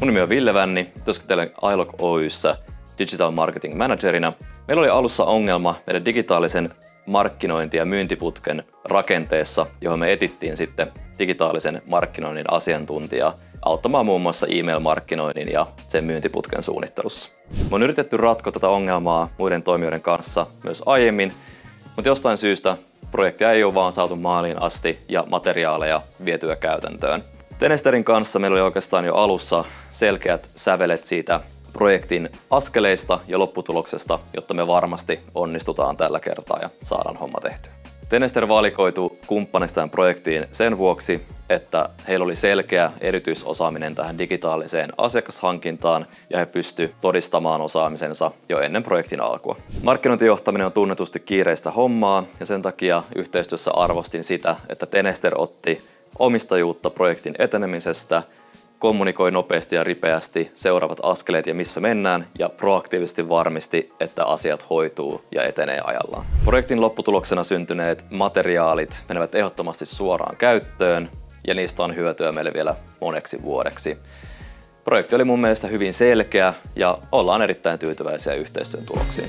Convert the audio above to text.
Mun nimi on Ville Vänni, työskentelen iLog Oy:ssä Digital Marketing Managerina. Meillä oli alussa ongelma meidän digitaalisen markkinointi- ja myyntiputken rakenteessa, johon me etittiin sitten digitaalisen markkinoinnin asiantuntijaa auttamaan muun muassa email-markkinoinnin ja sen myyntiputken suunnittelussa. Me on yritetty ratkoa tätä ongelmaa muiden toimijoiden kanssa myös aiemmin, mutta jostain syystä projektia ei ole vaan saatu maaliin asti ja materiaaleja vietyä käytäntöön. Tenesterin kanssa meillä oli oikeastaan jo alussa selkeät sävelet siitä projektin askeleista ja lopputuloksesta, jotta me varmasti onnistutaan tällä kertaa ja saadaan homma tehtyä. Tenester valikoitu kumppanista tähän projektiin sen vuoksi, että heillä oli selkeä erityisosaaminen tähän digitaaliseen asiakashankintaan ja he pystyivät todistamaan osaamisensa jo ennen projektin alkua. Markkinointijohtaminen on tunnetusti kiireistä hommaa ja sen takia yhteistyössä arvostin sitä, että Tenester otti omistajuutta projektin etenemisestä, kommunikoi nopeasti ja ripeästi seuraavat askeleet ja missä mennään ja proaktiivisesti varmisti, että asiat hoituu ja etenee ajallaan. Projektin lopputuloksena syntyneet materiaalit menevät ehdottomasti suoraan käyttöön ja niistä on hyötyä meille vielä moneksi vuodeksi. Projekti oli mun mielestä hyvin selkeä ja ollaan erittäin tyytyväisiä yhteistyön tuloksiin.